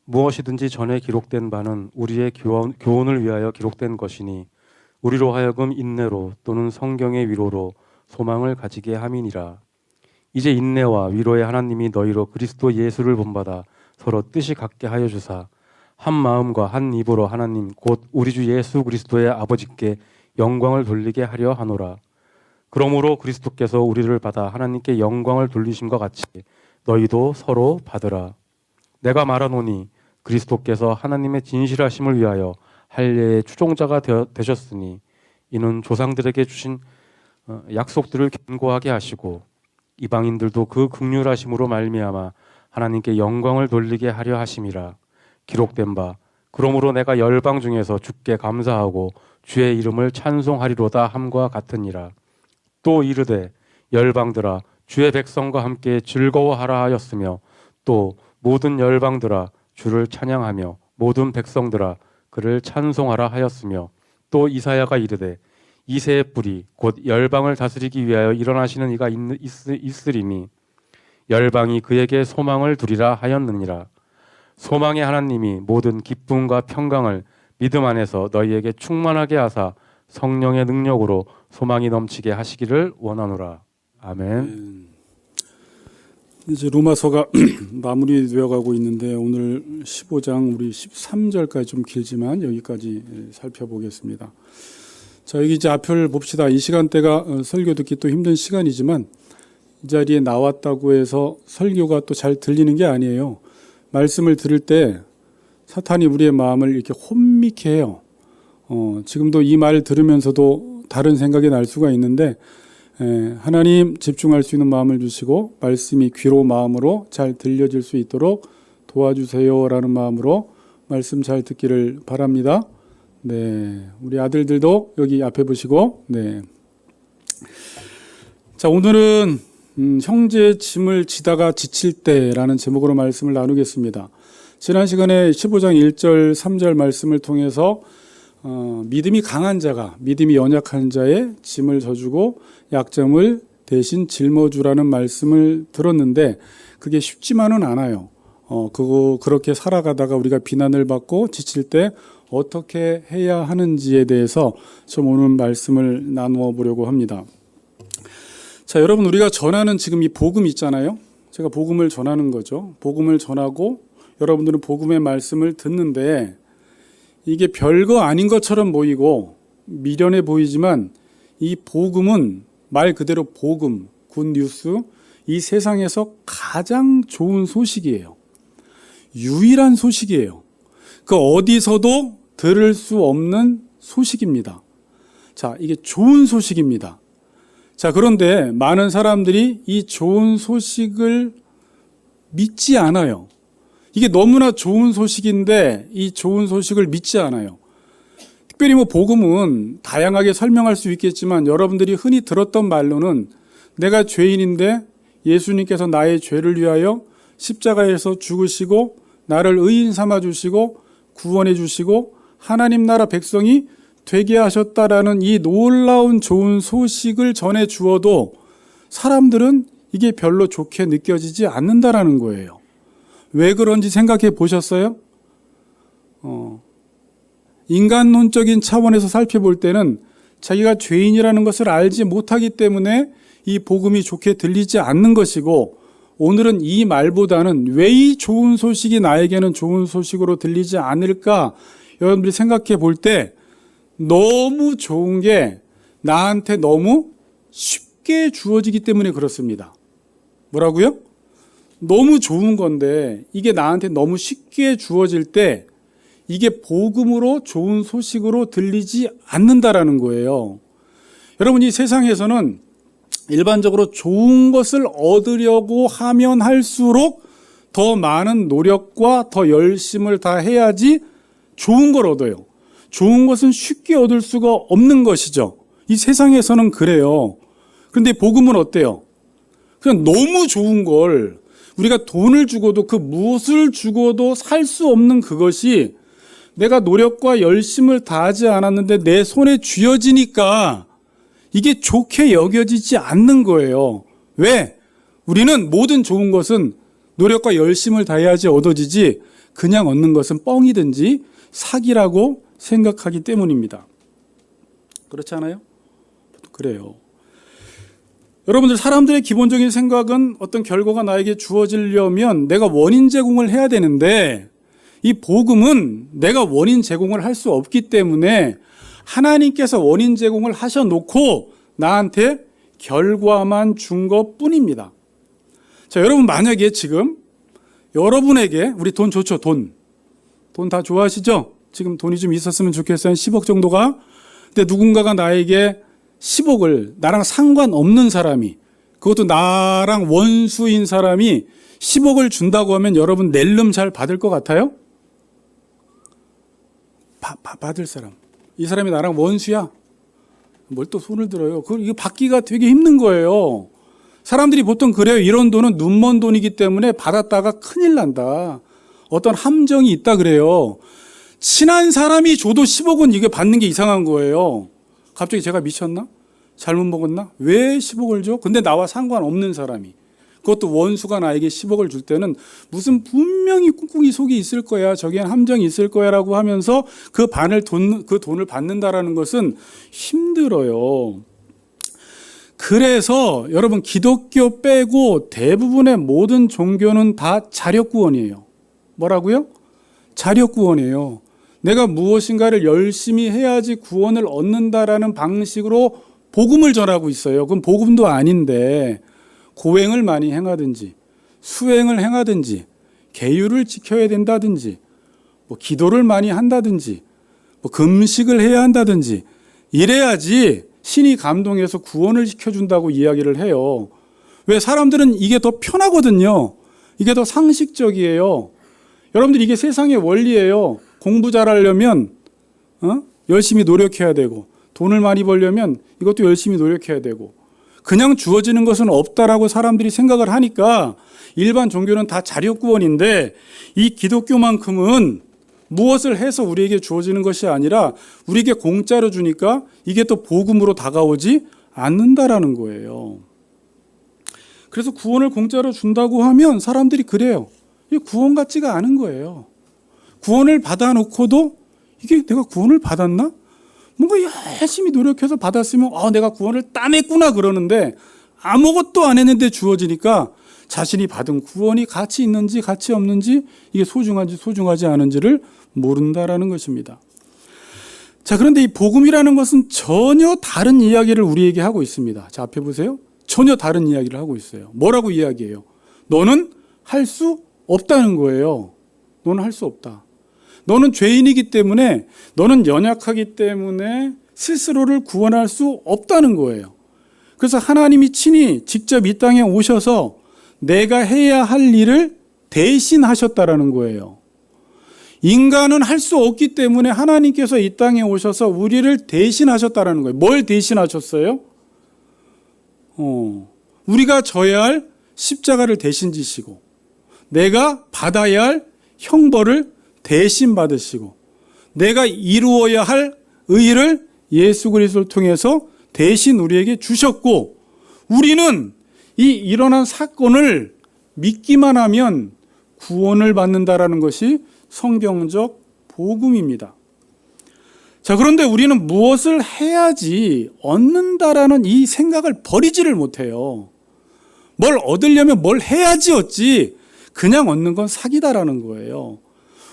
무엇이든지 전에 기록된 바는 우리의 교훈을 위하여 기록된 것이니 우리로 하여금 인내로 또는 성경의 위로로 소망을 가지게 함이니라. 이제 인내와 위로의 하나님이 너희로 그리스도 예수를 본받아 서로 뜻이 같게 하여 주사 한 마음과 한 입으로 하나님 곧 우리 주 예수 그리스도의 아버지께 영광을 돌리게 하려 하노라. 그러므로 그리스도께서 우리를 받아 하나님께 영광을 돌리심과 같이 너희도 서로 받으라. 내가 말하노니 그리스도께서 하나님의 진실하심을 위하여 할례의 추종자가 되셨으니 이는 조상들에게 주신 약속들을 견고하게 하시고 이방인들도 그 긍휼하심으로 말미암아 하나님께 영광을 돌리게 하려 하심이라. 기록된 바 그러므로 내가 열방 중에서 주께 감사하고 주의 이름을 찬송하리로다 함과 같으니라. 또 이르되 열방들아 주의 백성과 함께 즐거워하라 하였으며 또 모든 열방들아 주를 찬양하며 모든 백성들아 그를 찬송하라 하였으며 또 이사야가 이르되 이새의 뿌리 곧 열방을 다스리기 위하여 일어나시는 이가 있으리니 열방이 그에게 소망을 두리라 하였느니라. 소망의 하나님이 모든 기쁨과 평강을 믿음 안에서 너희에게 충만하게 하사 성령의 능력으로 소망이 넘치게 하시기를 원하노라. 아멘. 이제 로마서가 마무리되어 가고 있는데 오늘 15장 우리 13절까지 좀 길지만 여기까지 살펴보겠습니다. 자, 여기 이제 앞을 봅시다. 이 시간대가 설교 듣기 또 힘든 시간이지만 이 자리에 나왔다고 해서 설교가 또 잘 들리는 게 아니에요. 말씀을 들을 때 사탄이 우리의 마음을 이렇게 혼미케 해요. 지금도 이 말을 들으면서도 다른 생각이 날 수가 있는데 하나님 집중할 수 있는 마음을 주시고 말씀이 귀로 마음으로 잘 들려질 수 있도록 도와주세요라는 마음으로 말씀 잘 듣기를 바랍니다. 네, 우리 아들들도 여기 앞에 보시고, 네. 자, 오늘은 형제의 짐을 지다가 지칠 때라는 제목으로 말씀을 나누겠습니다. 지난 시간에 15장 1절, 3절 말씀을 통해서 믿음이 강한 자가 믿음이 연약한 자의 짐을 져주고 약점을 대신 짊어주라는 말씀을 들었는데 그게 쉽지만은 않아요. 그렇게 살아가다가 우리가 비난을 받고 지칠 때 어떻게 해야 하는지에 대해서 좀 오늘 말씀을 나누어 보려고 합니다. 자, 여러분 우리가 전하는 지금 이 복음 있잖아요. 제가 복음을 전하는 거죠. 복음을 전하고 여러분들은 복음의 말씀을 듣는데 이게 별거 아닌 것처럼 보이고 미련해 보이지만 이 복음은 말 그대로 복음, 굿뉴스, 이 세상에서 가장 좋은 소식이에요. 유일한 소식이에요. 그 어디서도 들을 수 없는 소식입니다. 자, 이게 좋은 소식입니다. 자, 그런데 많은 사람들이 이 좋은 소식을 믿지 않아요. 이게 너무나 좋은 소식인데 이 좋은 소식을 믿지 않아요. 특별히 복음은 다양하게 설명할 수 있겠지만 여러분들이 흔히 들었던 말로는 내가 죄인인데 예수님께서 나의 죄를 위하여 십자가에서 죽으시고 나를 의인 삼아 주시고 구원해 주시고 하나님 나라 백성이 되게 하셨다라는 이 놀라운 좋은 소식을 전해 주어도 사람들은 이게 별로 좋게 느껴지지 않는다라는 거예요. 왜 그런지 생각해 보셨어요? 인간론적인 차원에서 살펴볼 때는 자기가 죄인이라는 것을 알지 못하기 때문에 이 복음이 좋게 들리지 않는 것이고 오늘은 이 말보다는 왜 이 좋은 소식이 나에게는 좋은 소식으로 들리지 않을까 여러분들이 생각해 볼 때 너무 좋은 게 나한테 너무 쉽게 주어지기 때문에 그렇습니다. 뭐라고요? 너무 좋은 건데 이게 나한테 너무 쉽게 주어질 때 이게 복음으로 좋은 소식으로 들리지 않는다라는 거예요. 여러분 이 세상에서는 일반적으로 좋은 것을 얻으려고 하면 할수록 더 많은 노력과 더 열심을 다 해야지 좋은 걸 얻어요. 좋은 것은 쉽게 얻을 수가 없는 것이죠. 이 세상에서는 그래요. 그런데 복음은 어때요? 그냥 너무 좋은 걸 우리가 돈을 주고도 그 무엇을 주고도 살 수 없는 그것이 내가 노력과 열심을 다하지 않았는데 내 손에 쥐어지니까 이게 좋게 여겨지지 않는 거예요. 왜? 우리는 모든 좋은 것은 노력과 열심을 다해야지 얻어지지 그냥 얻는 것은 뻥이든지 사기라고 생각하기 때문입니다. 그렇지 않아요? 그래요. 여러분들, 사람들의 기본적인 생각은 어떤 결과가 나에게 주어지려면 내가 원인 제공을 해야 되는데, 이 복음은 내가 원인 제공을 할 수 없기 때문에 하나님께서 원인 제공을 하셔놓고 나한테 결과만 준 것뿐입니다. 자, 여러분, 만약에 지금 여러분에게, 우리 돈 좋죠? 돈 다 좋아하시죠? 지금 돈이 좀 있었으면 좋겠어요. 한 10억 정도가. 근데 누군가가 나에게 10억을, 나랑 상관없는 사람이, 그것도 나랑 원수인 사람이 10억을 준다고 하면 여러분 낼름 잘 받을 것 같아요? 받을 사람. 이 사람이 나랑 원수야? 뭘 또 손을 들어요? 이거 받기가 되게 힘든 거예요. 사람들이 보통 그래요. 이런 돈은 눈먼 돈이기 때문에 받았다가 큰일 난다. 어떤 함정이 있다 그래요. 친한 사람이 줘도 10억은 이게 받는 게 이상한 거예요. 갑자기 제가 미쳤나? 잘못 먹었나? 왜 10억을 줘? 근데 나와 상관없는 사람이, 그것도 원수가 나에게 10억을 줄 때는 무슨 분명히 꿍꿍이 속이 있을 거야, 저기엔 함정이 있을 거야 라고 하면서 그 돈을 받는다라는 것은 힘들어요. 그래서 여러분, 기독교 빼고 대부분의 모든 종교는 다 자력구원이에요. 뭐라고요? 자력구원이에요. 내가 무엇인가를 열심히 해야지 구원을 얻는다라는 방식으로 복음을 전하고 있어요. 그럼 복음도 아닌데 고행을 많이 행하든지 수행을 행하든지 계율을 지켜야 된다든지 뭐 기도를 많이 한다든지 뭐 금식을 해야 한다든지 이래야지 신이 감동해서 구원을 시켜준다고 이야기를 해요. 왜? 사람들은 이게 더 편하거든요. 이게 더 상식적이에요. 여러분들, 이게 세상의 원리예요. 공부 잘하려면 열심히 노력해야 되고, 돈을 많이 벌려면 이것도 열심히 노력해야 되고, 그냥 주어지는 것은 없다라고 사람들이 생각을 하니까 일반 종교는 다 자력구원인데, 이 기독교만큼은 무엇을 해서 우리에게 주어지는 것이 아니라 우리에게 공짜로 주니까 이게 또 복음으로 다가오지 않는다라는 거예요. 그래서 구원을 공짜로 준다고 하면 사람들이 그래요. 이게 구원 같지가 않은 거예요. 구원을 받아놓고도 이게 내가 구원을 받았나? 뭔가 열심히 노력해서 받았으면 내가 구원을 따냈구나 그러는데, 아무것도 안 했는데 주어지니까 자신이 받은 구원이 가치 있는지 가치 없는지, 이게 소중한지 소중하지 않은지를 모른다라는 것입니다. 자, 그런데 이 복음이라는 것은 전혀 다른 이야기를 우리에게 하고 있습니다. 자, 앞에 보세요. 전혀 다른 이야기를 하고 있어요. 뭐라고 이야기해요? 너는 할 수 없다는 거예요. 너는 할 수 없다. 너는 죄인이기 때문에, 너는 연약하기 때문에 스스로를 구원할 수 없다는 거예요. 그래서 하나님이 친히 직접 이 땅에 오셔서 내가 해야 할 일을 대신하셨다라는 거예요. 인간은 할 수 없기 때문에 하나님께서 이 땅에 오셔서 우리를 대신하셨다라는 거예요. 뭘 대신하셨어요? 우리가 져야 할 십자가를 대신 지시고, 내가 받아야 할 형벌을 대신 받으시고, 내가 이루어야 할 의를 예수 그리스도를 통해서 대신 우리에게 주셨고, 우리는 이 일어난 사건을 믿기만 하면 구원을 받는다라는 것이 성경적 복음입니다. 자, 그런데 우리는 무엇을 해야지 얻는다라는 이 생각을 버리지를 못해요. 뭘 얻으려면 뭘 해야지 얻지, 그냥 얻는 건 사기다라는 거예요.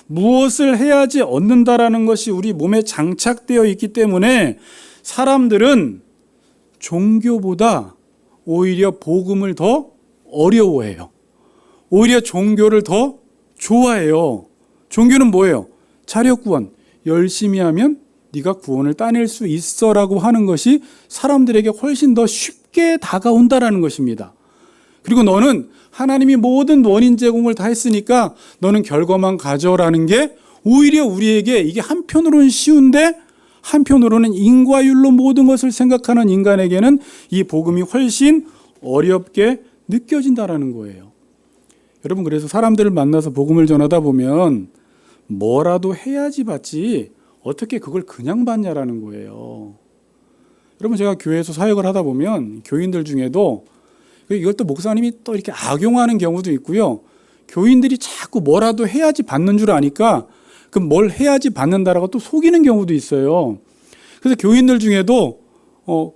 무엇을 해야지 얻는다라는 것이 우리 몸에 장착되어 있기 때문에 사람들은 종교보다 오히려 복음을 더 어려워해요. 오히려 종교를 더 좋아해요. 종교는 뭐예요? 자력구원. 열심히 하면 네가 구원을 따낼 수 있어라고 하는 것이 사람들에게 훨씬 더 쉽게 다가온다라는 것입니다. 그리고 너는 하나님이 모든 원인 제공을 다 했으니까 너는 결과만 가져라는 게 오히려 우리에게, 이게 한편으로는 쉬운데 한편으로는 인과율로 모든 것을 생각하는 인간에게는 이 복음이 훨씬 어렵게 느껴진다라는 거예요. 여러분, 그래서 사람들을 만나서 복음을 전하다 보면 뭐라도 해야지 받지 어떻게 그걸 그냥 받냐라는 거예요. 여러분, 제가 교회에서 사역을 하다 보면 교인들 중에도 이걸 또 목사님이 또 이렇게 악용하는 경우도 있고요. 교인들이 자꾸 뭐라도 해야지 받는 줄 아니까 그럼 뭘 해야지 받는다라고 또 속이는 경우도 있어요. 그래서 교인들 중에도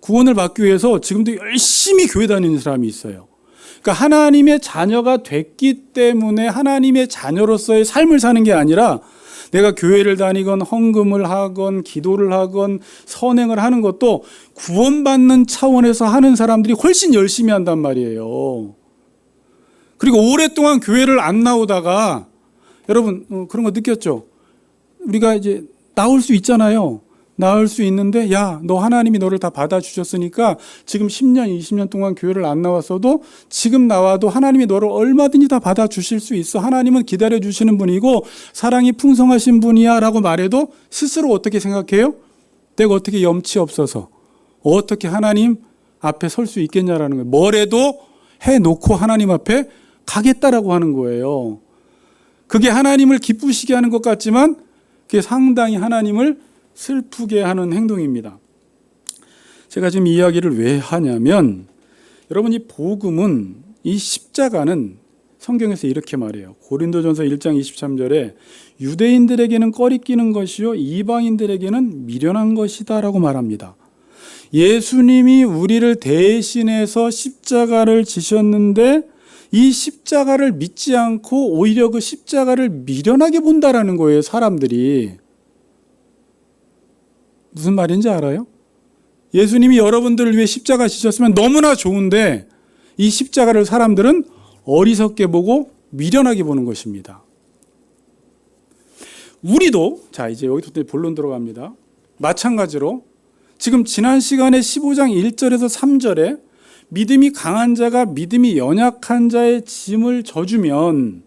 구원을 받기 위해서 지금도 열심히 교회 다니는 사람이 있어요. 그러니까 하나님의 자녀가 됐기 때문에 하나님의 자녀로서의 삶을 사는 게 아니라 내가 교회를 다니건 헌금을 하건 기도를 하건 선행을 하는 것도 구원받는 차원에서 하는 사람들이 훨씬 열심히 한단 말이에요. 그리고 오랫동안 교회를 안 나오다가 여러분 그런 거 느꼈죠? 우리가 이제 나올 수 있잖아요. 나올 수 있는데 야, 너 하나님이 너를 다 받아주셨으니까 지금 10년, 20년 동안 교회를 안 나왔어도 지금 나와도 하나님이 너를 얼마든지 다 받아주실 수 있어. 하나님은 기다려주시는 분이고 사랑이 풍성하신 분이야 라고 말해도 스스로 어떻게 생각해요? 내가 어떻게 염치 없어서 어떻게 하나님 앞에 설 수 있겠냐라는 거예요. 뭐래도 해놓고 하나님 앞에 가겠다라고 하는 거예요. 그게 하나님을 기쁘시게 하는 것 같지만 그게 상당히 하나님을 슬프게 하는 행동입니다. 제가 지금 이 이야기를 왜 하냐면 여러분 이 복음은 이 십자가는 성경에서 이렇게 말해요. 고린도전서 1장 23절에 유대인들에게는 꺼리끼는 것이요 이방인들에게는 미련한 것이다 라고 말합니다. 예수님이 우리를 대신해서 십자가를 지셨는데 이 십자가를 믿지 않고 오히려 그 십자가를 미련하게 본다라는 거예요. 사람들이. 무슨 말인지 알아요? 예수님이 여러분들을 위해 십자가 지셨으면 너무나 좋은데 이 십자가를 사람들은 어리석게 보고 미련하게 보는 것입니다. 우리도 자 이제 여기부터 본론 들어갑니다. 마찬가지로 지금 지난 시간에 15장 1절에서 3절에 믿음이 강한 자가 믿음이 연약한 자의 짐을 져주면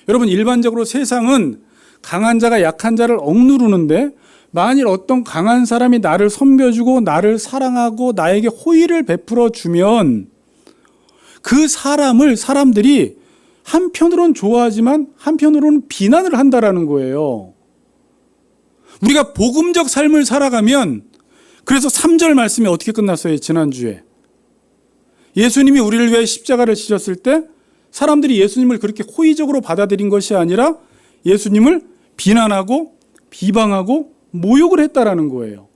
여러분 일반적으로 세상은 강한 자가 약한 자를 억누르는데 만일 어떤 강한 사람이 나를 섬겨주고 나를 사랑하고 나에게 호의를 베풀어 주면 그 사람을 사람들이 한편으로는 좋아하지만 한편으로는 비난을 한다라는 거예요. 우리가 복음적 삶을 살아가면 그래서 3절 말씀이 어떻게 끝났어요? 지난주에. 예수님이 우리를 위해 십자가를 지셨을 때 사람들이 예수님을 그렇게 호의적으로 받아들인 것이 아니라 예수님을 비난하고 비방하고 모욕을 했다라는 거예요.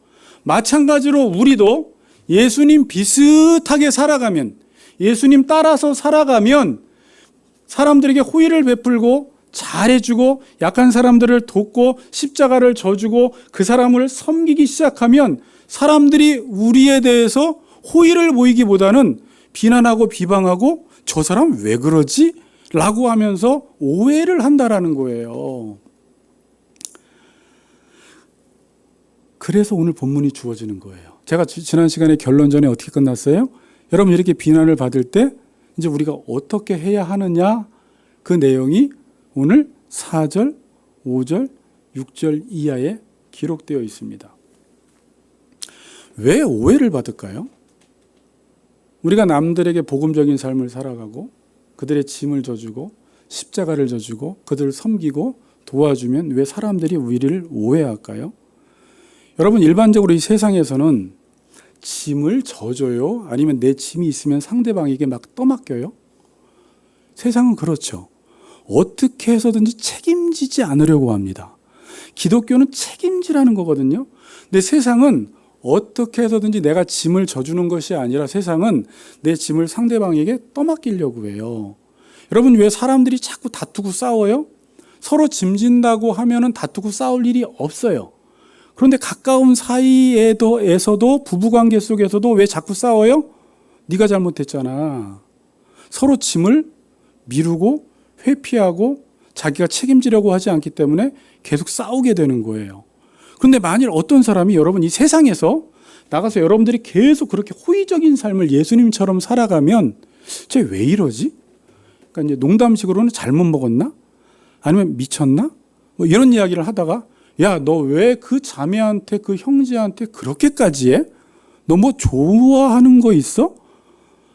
마찬가지로 우리도 예수님 비슷하게 살아가면 예수님 따라서 살아가면 사람들에게 호의를 베풀고 잘해주고 약한 사람들을 돕고 십자가를 져주고 그 사람을 섬기기 시작하면 사람들이 우리에 대해서 호의를 보이기보다는 비난하고 비방하고 저 사람 왜 그러지? 라고 하면서 오해를 한다라는 거예요. 그래서 오늘 본문이 주어지는 거예요. 제가 지난 시간에 결론전에 어떻게 끝났어요? 여러분 이렇게 비난을 받을 때 이제 우리가 어떻게 해야 하느냐 그 내용이 오늘 4절, 5절, 6절 이하에 기록되어 있습니다. 왜 오해를 받을까요? 우리가 남들에게 복음적인 삶을 살아가고 그들의 짐을 져주고 십자가를 져주고 그들을 섬기고 도와주면 왜 사람들이 우리를 오해할까요? 여러분 일반적으로 이 세상에서는 짐을 져줘요? 아니면 내 짐이 있으면 상대방에게 막 떠맡겨요? 세상은 그렇죠. 어떻게 해서든지 책임지지 않으려고 합니다. 기독교는 책임지라는 거거든요. 근데 세상은 어떻게 해서든지 내가 짐을 져주는 것이 아니라 세상은 내 짐을 상대방에게 떠맡기려고 해요. 여러분 왜 사람들이 자꾸 다투고 싸워요? 서로 짐진다고 하면은 다투고 싸울 일이 없어요. 그런데 가까운 사이에서도 부부관계 속에서도 왜 자꾸 싸워요? 네가 잘못했잖아. 서로 짐을 미루고 회피하고 자기가 책임지려고 하지 않기 때문에 계속 싸우게 되는 거예요. 그런데 만일 어떤 사람이 여러분 이 세상에서 나가서 여러분들이 계속 그렇게 호의적인 삶을 예수님처럼 살아가면 쟤 왜 이러지? 그러니까 이제 농담식으로는 잘못 먹었나? 아니면 미쳤나? 뭐 이런 이야기를 하다가 야, 너 왜 그 자매한테 그 형제한테 그렇게까지 해? 너 뭐 좋아하는 거 있어?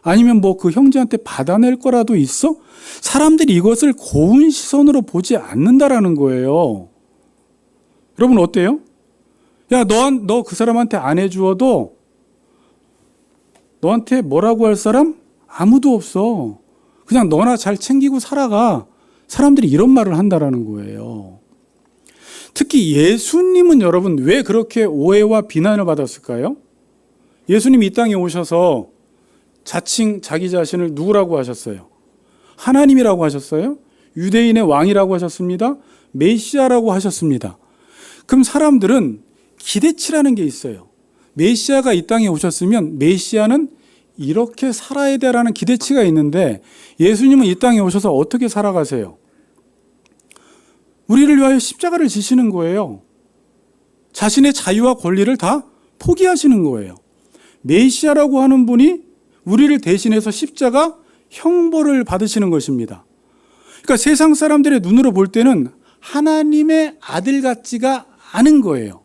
아니면 뭐 그 형제한테 받아낼 거라도 있어? 사람들이 이것을 고운 시선으로 보지 않는다라는 거예요. 여러분 어때요? 야, 너 그 사람한테 안 해주어도 너한테 뭐라고 할 사람? 아무도 없어. 그냥 너나 잘 챙기고 살아가. 사람들이 이런 말을 한다라는 거예요. 특히 예수님은 여러분 왜 그렇게 오해와 비난을 받았을까요? 예수님이 이 땅에 오셔서 자칭 자기 자신을 누구라고 하셨어요? 하나님이라고 하셨어요? 유대인의 왕이라고 하셨습니다. 메시아라고 하셨습니다. 그럼 사람들은 기대치라는 게 있어요. 메시아가 이 땅에 오셨으면 메시아는 이렇게 살아야 되라는 기대치가 있는데 예수님은 이 땅에 오셔서 어떻게 살아가세요? 우리를 위하여 십자가를 지시는 거예요. 자신의 자유와 권리를 다 포기하시는 거예요. 메시아라고 하는 분이 우리를 대신해서 십자가 형벌을 받으시는 것입니다. 그러니까 세상 사람들의 눈으로 볼 때는 하나님의 아들 같지가 않은 거예요.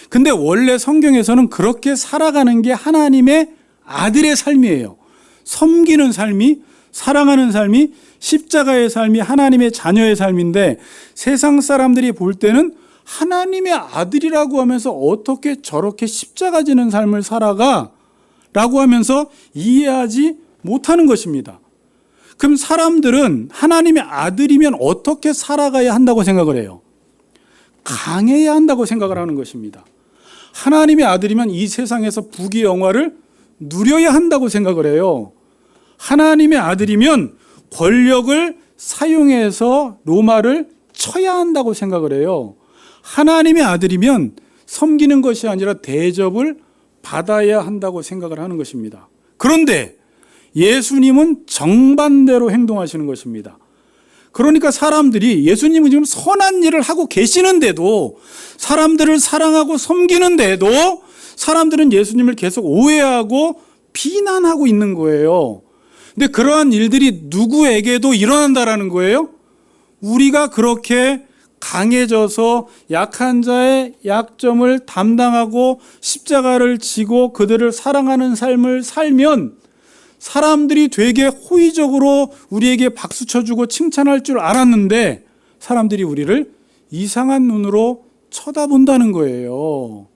근데 원래 성경에서는 그렇게 살아가는 게 하나님의 아들의 삶이에요. 섬기는 삶이, 사랑하는 삶이, 십자가의 삶이 하나님의 자녀의 삶인데 세상 사람들이 볼 때는 하나님의 아들이라고 하면서 어떻게 저렇게 십자가 지는 삶을 살아가? 라고 하면서 이해하지 못하는 것입니다. 그럼 사람들은 하나님의 아들이면 어떻게 살아가야 한다고 생각을 해요? 강해야 한다고 생각을 하는 것입니다. 하나님의 아들이면 이 세상에서 부귀 영화를 누려야 한다고 생각을 해요. 하나님의 아들이면 권력을 사용해서 로마를 쳐야 한다고 생각을 해요. 하나님의 아들이면 섬기는 것이 아니라 대접을 받아야 한다고 생각을 하는 것입니다. 그런데 예수님은 정반대로 행동하시는 것입니다. 그러니까 사람들이 예수님은 지금 선한 일을 하고 계시는데도 사람들을 사랑하고 섬기는데도 사람들은 예수님을 계속 오해하고 비난하고 있는 거예요. 근데 그러한 일들이 누구에게도 일어난다라는 거예요. 우리가 그렇게 강해져서 약한 자의 약점을 담당하고 십자가를 지고 그들을 사랑하는 삶을 살면 사람들이 되게 호의적으로 우리에게 박수 쳐주고 칭찬할 줄 알았는데 사람들이 우리를 이상한 눈으로 쳐다본다는 거예요.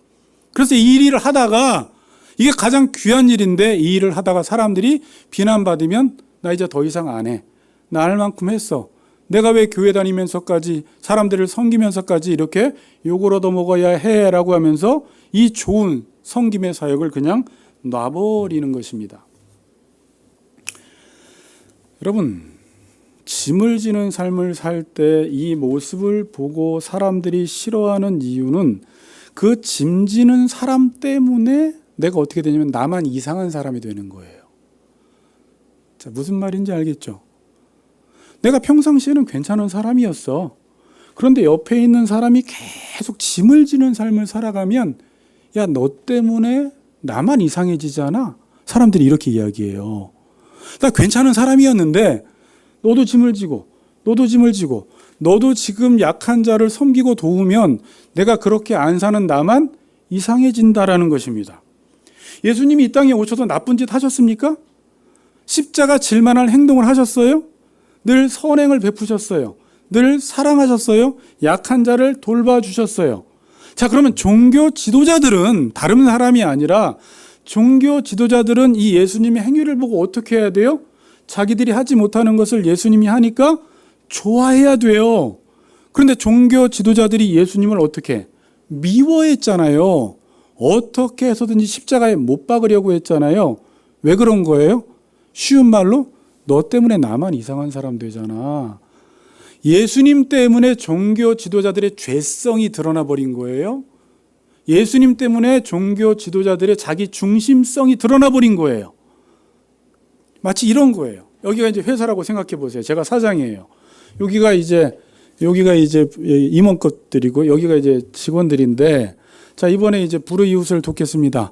그래서 이 일을 하다가 이게 가장 귀한 일인데 이 일을 하다가 사람들이 비난받으면 나 이제 더 이상 안 해. 나 할 만큼 했어. 내가 왜 교회 다니면서까지 사람들을 섬기면서까지 이렇게 욕을 얻어먹어야 해 라고 하면서 이 좋은 섬김의 사역을 그냥 놔버리는 것입니다. 여러분, 짐을 지는 삶을 살 때 이 모습을 보고 사람들이 싫어하는 이유는 그 짐 지는 사람 때문에 내가 어떻게 되냐면 나만 이상한 사람이 되는 거예요. 자, 무슨 말인지 알겠죠? 내가 평상시에는 괜찮은 사람이었어. 그런데 옆에 있는 사람이 계속 짐을 지는 삶을 살아가면 야, 너 때문에 나만 이상해지잖아. 사람들이 이렇게 이야기해요. 나 괜찮은 사람이었는데 너도 짐을 지고 너도 짐을 지고 너도 지금 약한 자를 섬기고 도우면 내가 그렇게 안 사는 나만 이상해진다라는 것입니다. 예수님이 이 땅에 오셔서 나쁜 짓 하셨습니까? 십자가 질 만한 행동을 하셨어요? 늘 선행을 베푸셨어요. 늘 사랑하셨어요. 약한 자를 돌봐주셨어요. 자, 그러면 종교 지도자들은 다른 사람이 아니라 종교 지도자들은 이 예수님의 행위를 보고 어떻게 해야 돼요? 자기들이 하지 못하는 것을 예수님이 하니까 좋아해야 돼요. 그런데 종교 지도자들이 예수님을 어떻게 미워했잖아요. 어떻게 해서든지 십자가에 못 박으려고 했잖아요. 왜 그런 거예요? 쉬운 말로 너 때문에 나만 이상한 사람 되잖아. 예수님 때문에 종교 지도자들의 죄성이 드러나 버린 거예요. 예수님 때문에 종교 지도자들의 자기 중심성이 드러나 버린 거예요. 마치 이런 거예요. 여기가 이제 회사라고 생각해 보세요. 제가 사장이에요. 여기가 이제 임원급들이고 여기가 이제 직원들인데 자, 이번에 이제 불우이웃을 돕겠습니다.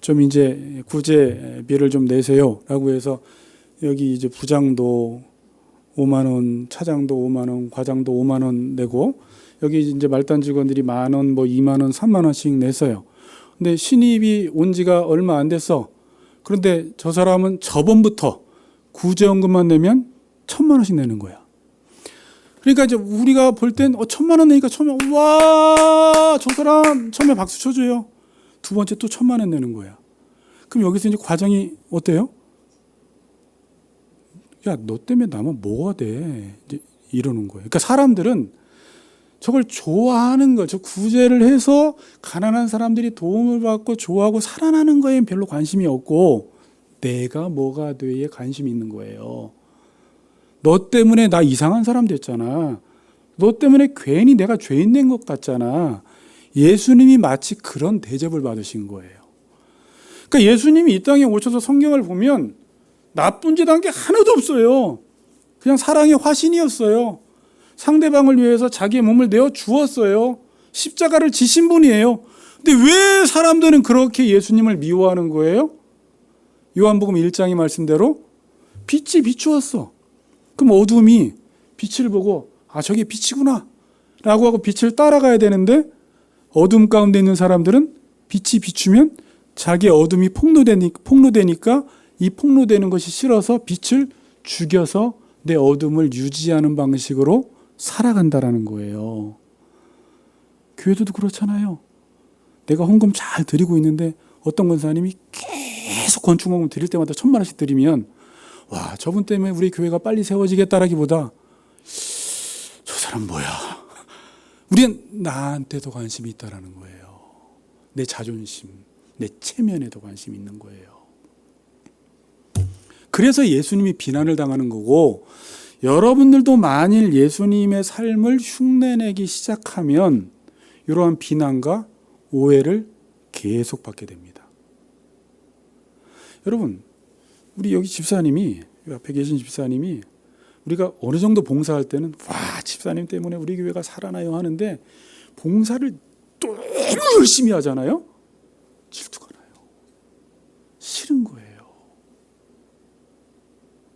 좀 이제 구제비를 좀 내세요라고 해서 여기 이제 부장도 5만 원, 차장도 5만 원, 과장도 5만 원 내고 여기 이제 말단 직원들이 10,000원, 뭐 2만 원, 3만 원씩 냈어요. 근데 신입이 온 지가 얼마 안 됐어. 그런데 저 사람은 저번부터 구제연금만 내면 1,000만 원씩 내는 거야. 그러니까 이제 우리가 볼 땐 1,000만 원 내니까 처음에 와, 저 사람 처음에 박수 쳐줘요. 두 번째 또 1,000만 원 내는 거야. 그럼 여기서 이제 과정이 어때요? 야, 너 때문에 나만 뭐가 돼? 이제 이러는 거예요. 그러니까 사람들은 저걸 좋아하는 거, 저 구제를 해서 가난한 사람들이 도움을 받고 좋아하고 살아나는 거에 별로 관심이 없고 내가 뭐가 돼에 관심이 있는 거예요. 너 때문에 나 이상한 사람 됐잖아. 너 때문에 괜히 내가 죄인 된 것 같잖아. 예수님이 마치 그런 대접을 받으신 거예요. 그러니까 예수님이 이 땅에 오셔서 성경을 보면 나쁜 짓 한 게 하나도 없어요. 그냥 사랑의 화신이었어요. 상대방을 위해서 자기의 몸을 내어 주었어요. 십자가를 지신 분이에요. 근데 왜 사람들은 그렇게 예수님을 미워하는 거예요? 요한복음 1장의 말씀대로 빛이 비추었어. 그럼 어둠이 빛을 보고 저게 빛이구나 라고 하고 빛을 따라가야 되는데 어둠 가운데 있는 사람들은 빛이 비추면 자기의 어둠이 폭로되니까 이 폭로되는 것이 싫어서 빛을 죽여서 내 어둠을 유지하는 방식으로 살아간다라는 거예요. 교회도 그렇잖아요. 내가 헌금 잘 드리고 있는데 어떤 권사님이 계속 건축헌금 드릴 때마다 1,000만 원씩 드리면 와, 저분 때문에 우리 교회가 빨리 세워지겠다라기보다 저 사람 뭐야? 우리는 나한테 더 관심이 있다라는 거예요. 내 자존심, 내 체면에 더 관심이 있는 거예요. 그래서 예수님이 비난을 당하는 거고 여러분들도 만일 예수님의 삶을 흉내내기 시작하면 이러한 비난과 오해를 계속 받게 됩니다. 여러분, 우리 여기 집사님이, 앞에 계신 집사님이 우리가 어느 정도 봉사할 때는 와, 집사님 때문에 우리 교회가 살아나요 하는데 봉사를 너무 열심히 하잖아요. 질투가 나요. 싫은 거예요.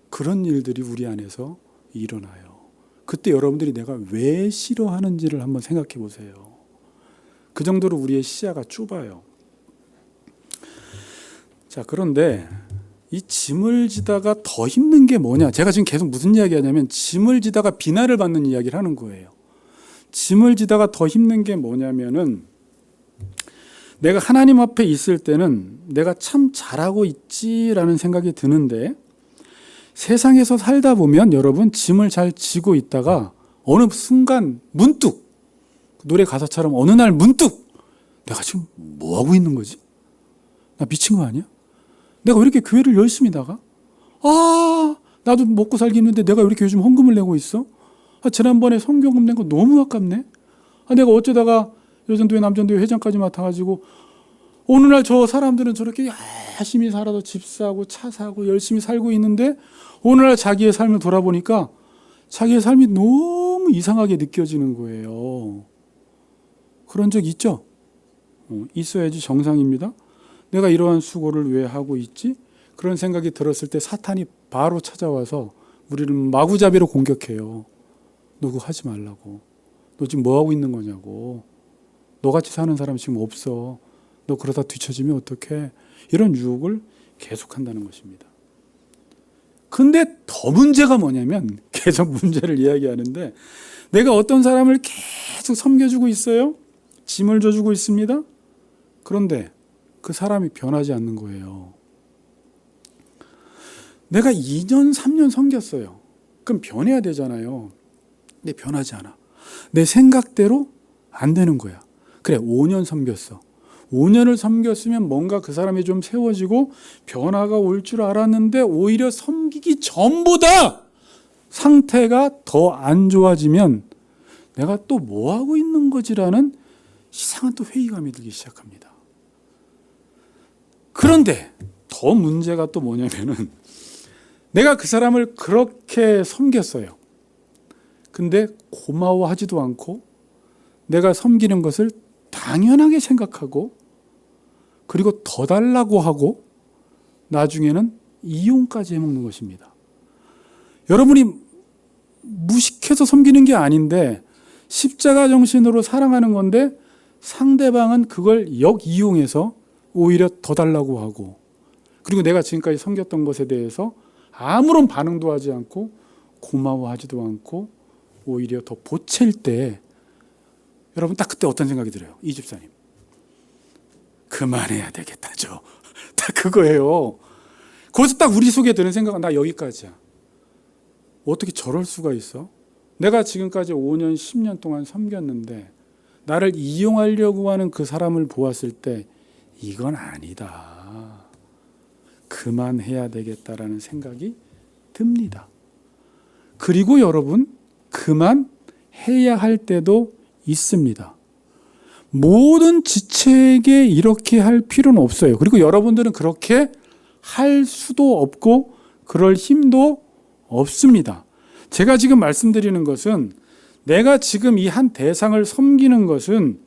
그런 일들이 우리 안에서 일어나요. 그때 여러분들이 내가 왜 싫어하는지를 한번 생각해 보세요. 그 정도로 우리의 시야가 좁아요. 자, 그런데 이 짐을 지다가 더 힘든 게 뭐냐? 제가 지금 계속 무슨 이야기 하냐면 짐을 지다가 비난을 받는 이야기를 하는 거예요. 짐을 지다가 더 힘든 게 뭐냐면은 내가 하나님 앞에 있을 때는 내가 참 잘하고 있지라는 생각이 드는데 세상에서 살다 보면 여러분 짐을 잘 지고 있다가 어느 순간 문득 노래 가사처럼 어느 날 문득 내가 지금 뭐 하고 있는 거지? 나 미친 거 아니야? 내가 왜 이렇게 교회를 열심히 나가? 나도 먹고 살기 힘든데 내가 왜 이렇게 요즘 헌금을 내고 있어? 지난번에 성경금 낸 거 너무 아깝네. 내가 어쩌다가 여전도회 남전도회 회장까지 맡아가지고 어느 날 저 사람들은 저렇게 열심히 살아도 집 사고 차 사고 열심히 살고 있는데 어느 날 자기의 삶을 돌아보니까 자기의 삶이 너무 이상하게 느껴지는 거예요. 그런 적 있죠? 있어야지 정상입니다. 내가 이러한 수고를 왜 하고 있지? 그런 생각이 들었을 때 사탄이 바로 찾아와서 우리를 마구잡이로 공격해요. 너 그거 하지 말라고. 너 지금 뭐 하고 있는 거냐고. 너같이 사는 사람 지금 없어. 너 그러다 뒤처지면 어떡해. 이런 유혹을 계속한다는 것입니다. 근데 더 문제가 뭐냐면 계속 문제를 이야기하는데 내가 어떤 사람을 계속 섬겨주고 있어요. 짐을 져주고 있습니다. 그런데 그 사람이 변하지 않는 거예요. 내가 2년, 3년 섬겼어요. 그럼 변해야 되잖아요. 근데 변하지 않아. 내 생각대로 안 되는 거야. 그래, 5년 섬겼어. 5년을 섬겼으면 뭔가 그 사람이 좀 세워지고 변화가 올 줄 알았는데 오히려 섬기기 전보다 상태가 더 안 좋아지면 내가 또 뭐 하고 있는 거지라는 이상한 또 회의감이 들기 시작합니다. 그런데 더 문제가 또 뭐냐면은 내가 그 사람을 그렇게 섬겼어요. 근데 고마워하지도 않고 내가 섬기는 것을 당연하게 생각하고 그리고 더 달라고 하고 나중에는 이용까지 해먹는 것입니다. 여러분이 무식해서 섬기는 게 아닌데 십자가 정신으로 사랑하는 건데 상대방은 그걸 역이용해서 오히려 더 달라고 하고 그리고 내가 지금까지 섬겼던 것에 대해서 아무런 반응도 하지 않고 고마워하지도 않고 오히려 더 보챌 때 여러분 딱 그때 어떤 생각이 들어요? 이 집사님 그만해야 되겠다죠. 딱 그거예요. 거기서 딱 우리 속에 드는 생각은 나 여기까지야. 어떻게 저럴 수가 있어? 내가 지금까지 5년, 10년 동안 섬겼는데 나를 이용하려고 하는 그 사람을 보았을 때 이건 아니다. 그만해야 되겠다라는 생각이 듭니다. 그리고 여러분, 그만해야 할 때도 있습니다. 모든 지체에게 이렇게 할 필요는 없어요. 그리고 여러분들은 그렇게 할 수도 없고 그럴 힘도 없습니다. 제가 지금 말씀드리는 것은 내가 지금 이 한 대상을 섬기는 것은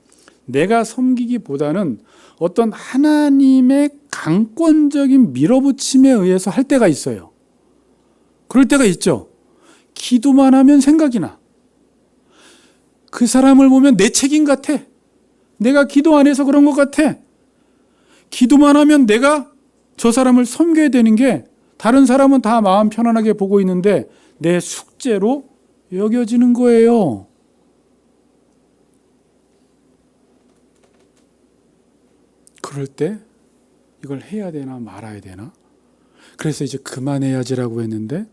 내가 섬기기보다는 어떤 하나님의 강권적인 밀어붙임에 의해서 할 때가 있어요. 그럴 때가 있죠. 기도만 하면 생각이 나. 그 사람을 보면 내 책임 같아. 내가 기도 안 해서 그런 것 같아. 기도만 하면 내가 저 사람을 섬겨야 되는 게 다른 사람은 다 마음 편안하게 보고 있는데 내 숙제로 여겨지는 거예요. 그럴 때 이걸 해야 되나 말아야 되나? 그래서 이제 그만해야지라고 했는데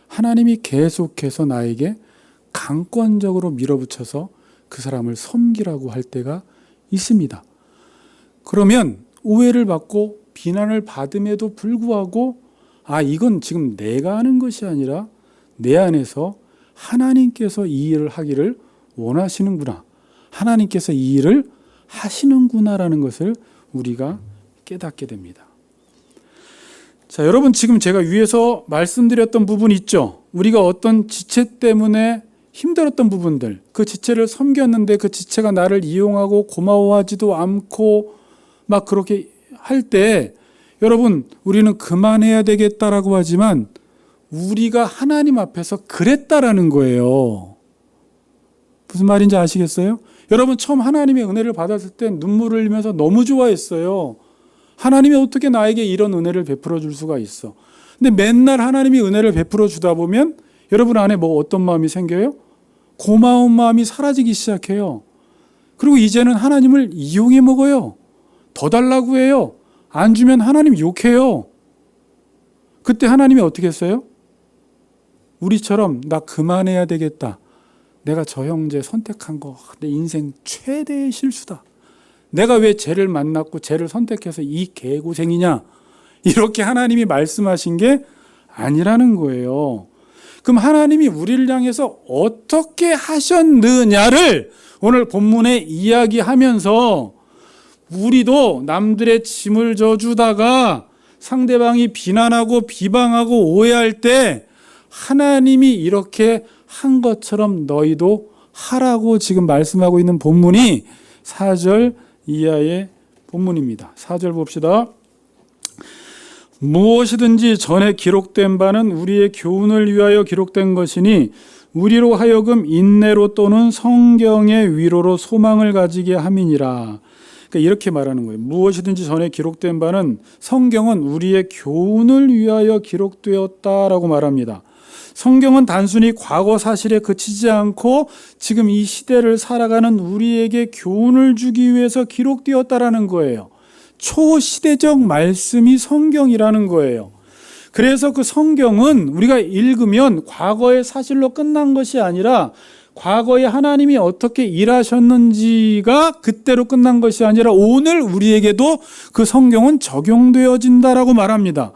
하나님이 계속해서 나에게 강권적으로 밀어붙여서 그 사람을 섬기라고 할 때가 있습니다. 그러면 오해를 받고 비난을 받음에도 불구하고 이건 지금 내가 하는 것이 아니라 내 안에서 하나님께서 이 일을 하기를 원하시는구나. 하나님께서 이 일을 하시는구나라는 것을 우리가 깨닫게 됩니다. 자, 여러분 지금 제가 위에서 말씀드렸던 부분 있죠? 우리가 어떤 지체 때문에 힘들었던 부분들, 그 지체를 섬겼는데 그 지체가 나를 이용하고 고마워하지도 않고 막 그렇게 할 때 여러분 우리는 그만해야 되겠다라고 하지만 우리가 하나님 앞에서 그랬다라는 거예요. 무슨 말인지 아시겠어요? 여러분 처음 하나님의 은혜를 받았을 때 눈물을 흘리면서 너무 좋아했어요. 하나님이 어떻게 나에게 이런 은혜를 베풀어 줄 수가 있어. 근데 맨날 하나님이 은혜를 베풀어 주다 보면 여러분 안에 뭐 어떤 마음이 생겨요? 고마운 마음이 사라지기 시작해요. 그리고 이제는 하나님을 이용해 먹어요. 더 달라고 해요. 안 주면 하나님 욕해요. 그때 하나님이 어떻게 했어요? 우리처럼 나 그만해야 되겠다. 내가 저 형제 선택한 거 내 인생 최대의 실수다. 내가 왜 쟤를 만났고 쟤를 선택해서 이 개고생이냐. 이렇게 하나님이 말씀하신 게 아니라는 거예요. 그럼 하나님이 우리를 향해서 어떻게 하셨느냐를 오늘 본문에 이야기하면서 우리도 남들의 짐을 져주다가 상대방이 비난하고 비방하고 오해할 때 하나님이 이렇게 한 것처럼 너희도 하라고 지금 말씀하고 있는 본문이 4절 이하의 본문입니다. 4절 봅시다. 무엇이든지 전에 기록된 바는 우리의 교훈을 위하여 기록된 것이니 우리로 하여금 인내로 또는 성경의 위로로 소망을 가지게 함이니라. 그러니까 이렇게 말하는 거예요. 무엇이든지 전에 기록된 바는 성경은 우리의 교훈을 위하여 기록되었다라고 말합니다. 성경은 단순히 과거 사실에 그치지 않고 지금 이 시대를 살아가는 우리에게 교훈을 주기 위해서 기록되었다라는 거예요. 초시대적 말씀이 성경이라는 거예요. 그래서 그 성경은 우리가 읽으면 과거의 사실로 끝난 것이 아니라 과거에 하나님이 어떻게 일하셨는지가 그때로 끝난 것이 아니라 오늘 우리에게도 그 성경은 적용되어진다라고 말합니다.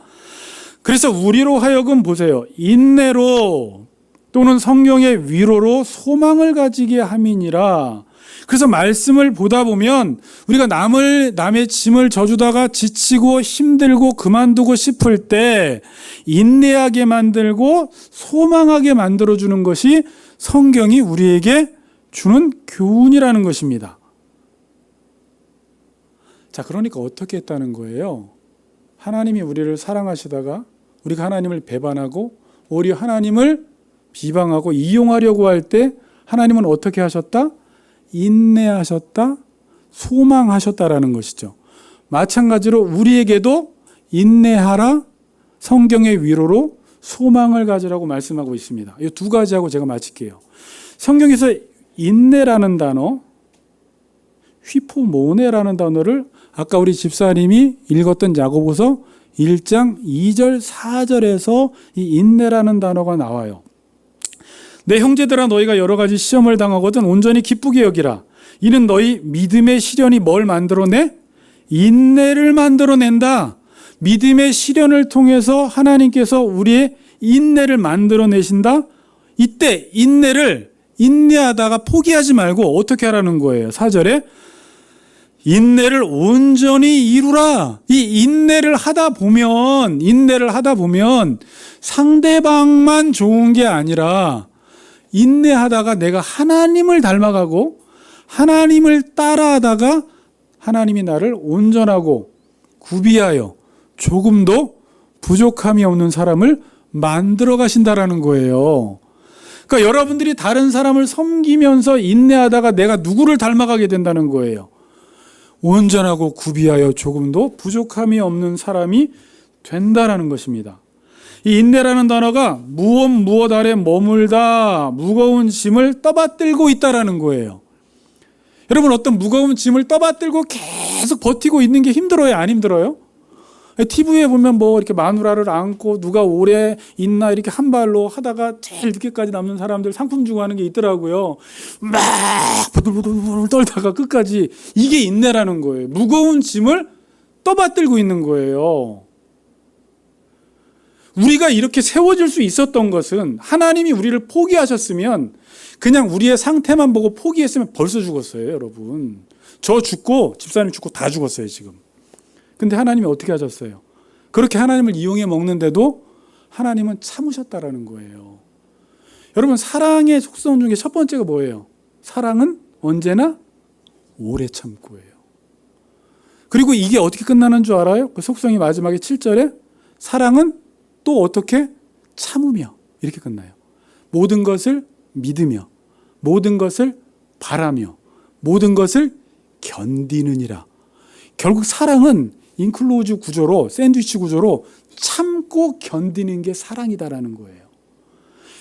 그래서 우리로 하여금 보세요. 인내로 또는 성경의 위로로 소망을 가지게 함이니라. 그래서 말씀을 보다 보면 우리가 남의 짐을 져주다가 지치고 힘들고 그만두고 싶을 때 인내하게 만들고 소망하게 만들어주는 것이 성경이 우리에게 주는 교훈이라는 것입니다. 자, 그러니까 어떻게 했다는 거예요? 하나님이 우리를 사랑하시다가 우리가 하나님을 배반하고 오히려 하나님을 비방하고 이용하려고 할 때 하나님은 어떻게 하셨다? 인내하셨다, 소망하셨다라는 것이죠. 마찬가지로 우리에게도 인내하라, 성경의 위로로 소망을 가지라고 말씀하고 있습니다. 이 두 가지하고 제가 마칠게요. 성경에서 인내라는 단어, 휘포모네라는 단어를 아까 우리 집사님이 읽었던 야고보서 1장 2절 4절에서 이 인내라는 단어가 나와요. 내 형제들아 너희가 여러 가지 시험을 당하거든 온전히 기쁘게 여기라. 이는 너희 믿음의 시련이 뭘 만들어내? 인내를 만들어낸다. 믿음의 시련을 통해서 하나님께서 우리의 인내를 만들어내신다. 이때 인내하다가 포기하지 말고 어떻게 하라는 거예요? 4절에 인내를 온전히 이루라. 이 인내를 하다 보면 상대방만 좋은 게 아니라 인내하다가 내가 하나님을 닮아가고 하나님을 따라하다가 하나님이 나를 온전하고 구비하여 조금도 부족함이 없는 사람을 만들어 가신다라는 거예요. 그러니까 여러분들이 다른 사람을 섬기면서 인내하다가 내가 누구를 닮아가게 된다는 거예요. 온전하고 구비하여 조금도 부족함이 없는 사람이 된다라는 것입니다. 이 인내라는 단어가 무엇 아래 머물다 무거운 짐을 떠받들고 있다라는 거예요. 여러분 어떤 무거운 짐을 떠받들고 계속 버티고 있는 게 힘들어요? 안 힘들어요? TV에 보면 뭐 이렇게 마누라를 안고 누가 오래 있나 이렇게 한 발로 하다가 제일 늦게까지 남는 사람들 상품 주고 하는 게 있더라고요. 막 부들부들 떨다가 끝까지. 이게 인내라는 거예요. 무거운 짐을 떠받들고 있는 거예요. 우리가 이렇게 세워질 수 있었던 것은 하나님이 우리를 포기하셨으면 그냥 우리의 상태만 보고 포기했으면 벌써 죽었어요, 여러분. 저 죽고 집사님 죽고 다 죽었어요, 지금. 근데 하나님이 어떻게 하셨어요? 그렇게 하나님을 이용해 먹는데도 하나님은 참으셨다라는 거예요. 여러분 사랑의 속성 중에 첫 번째가 뭐예요? 사랑은 언제나 오래 참고예요. 그리고 이게 어떻게 끝나는 줄 알아요? 그 속성이 마지막에 7절에 사랑은 또 어떻게? 참으며 이렇게 끝나요. 모든 것을 믿으며 모든 것을 바라며 모든 것을 견디느니라. 결국 사랑은 인클로즈 구조로 샌드위치 구조로 참고 견디는 게 사랑이다라는 거예요.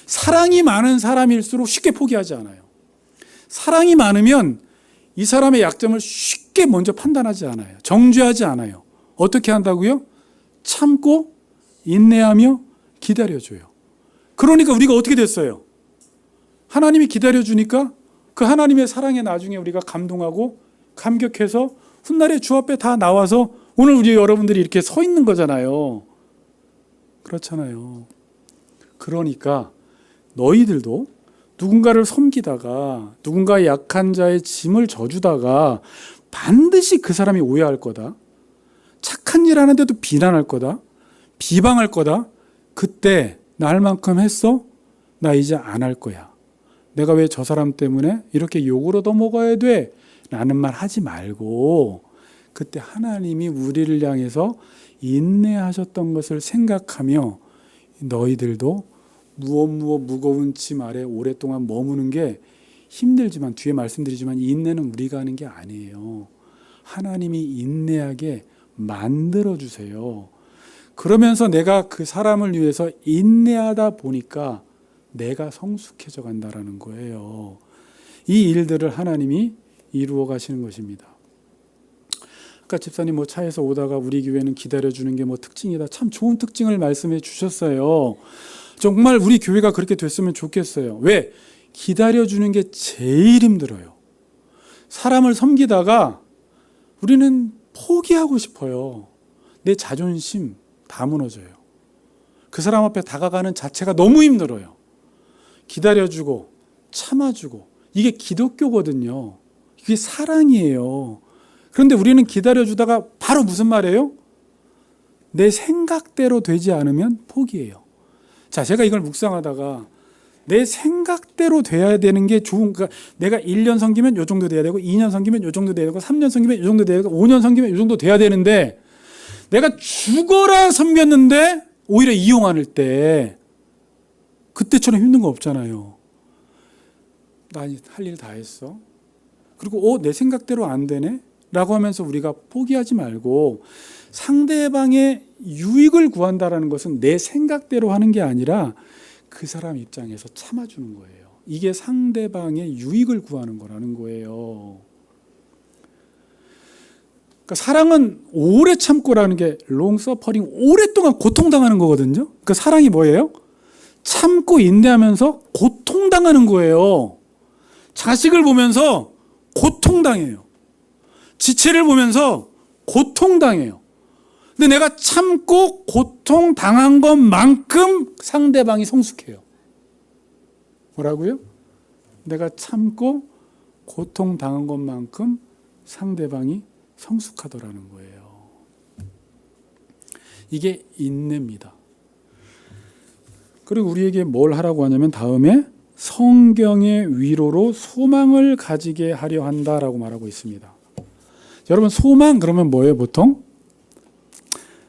사랑이 많은 사람일수록 쉽게 포기하지 않아요. 사랑이 많으면 이 사람의 약점을 쉽게 먼저 판단하지 않아요. 정죄하지 않아요. 어떻게 한다고요? 참고 인내하며 기다려줘요. 그러니까 우리가 어떻게 됐어요? 하나님이 기다려주니까 그 하나님의 사랑에 나중에 우리가 감동하고 감격해서 훗날에 주 앞에 다 나와서 오늘 우리 여러분들이 이렇게 서 있는 거잖아요. 그렇잖아요. 그러니까 너희들도 누군가를 섬기다가 누군가의 약한 자의 짐을 져주다가 반드시 그 사람이 오해할 거다. 착한 일 하는데도 비난할 거다. 비방할 거다. 그때 나 할 만큼 했어? 나 이제 안 할 거야. 내가 왜 저 사람 때문에 이렇게 욕을 얻어먹어야 돼? 라는 말 하지 말고 그때 하나님이 우리를 향해서 인내하셨던 것을 생각하며 너희들도 무엇 무거운 짐 아래 오랫동안 머무는 게 힘들지만 뒤에 말씀드리지만 인내는 우리가 하는 게 아니에요. 하나님이 인내하게 만들어주세요. 그러면서 내가 그 사람을 위해서 인내하다 보니까 내가 성숙해져 간다라는 거예요. 이 일들을 하나님이 이루어 가시는 것입니다. 아까 집사님 뭐 차에서 오다가 우리 교회는 기다려주는 게 뭐 특징이다. 참 좋은 특징을 말씀해 주셨어요. 정말 우리 교회가 그렇게 됐으면 좋겠어요. 왜? 기다려주는 게 제일 힘들어요. 사람을 섬기다가 우리는 포기하고 싶어요. 내 자존심 다 무너져요. 그 사람 앞에 다가가는 자체가 너무 힘들어요. 기다려주고 참아주고 이게 기독교거든요. 이게 사랑이에요. 그런데 우리는 기다려주다가 바로 무슨 말이에요? 내 생각대로 되지 않으면 포기해요. 자, 제가 이걸 묵상하다가 내 생각대로 돼야 되는 게 좋은, 그러니까 내가 1년 섬기면 요 정도 돼야 되고 2년 섬기면 요 정도 돼야 되고 3년 섬기면 요 정도 돼야 되고 5년 섬기면 요 정도 돼야 되는데 내가 죽어라 섬겼는데 오히려 이용할 때 그때처럼 힘든 거 없잖아요. 나 할 일 다 했어. 그리고 내 생각대로 안 되네? 라고 하면서 우리가 포기하지 말고 상대방의 유익을 구한다라는 것은 내 생각대로 하는 게 아니라 그 사람 입장에서 참아주는 거예요. 이게 상대방의 유익을 구하는 거라는 거예요. 그러니까 사랑은 오래 참고라는 게 롱서퍼링, 오랫동안 고통당하는 거거든요. 그러니까 사랑이 뭐예요? 참고 인내하면서 고통 고통당하는 거예요. 자식을 보면서 고통당해요. 지체를 보면서 고통당해요. 근데 내가 참고 고통당한 것만큼 상대방이 성숙해요. 뭐라고요? 내가 참고 고통당한 것만큼 상대방이 성숙하더라는 거예요. 이게 인내입니다. 그리고 우리에게 뭘 하라고 하냐면 다음에 성경의 위로로 소망을 가지게 하려 한다라고 말하고 있습니다. 여러분, 소망 그러면 뭐예요? 보통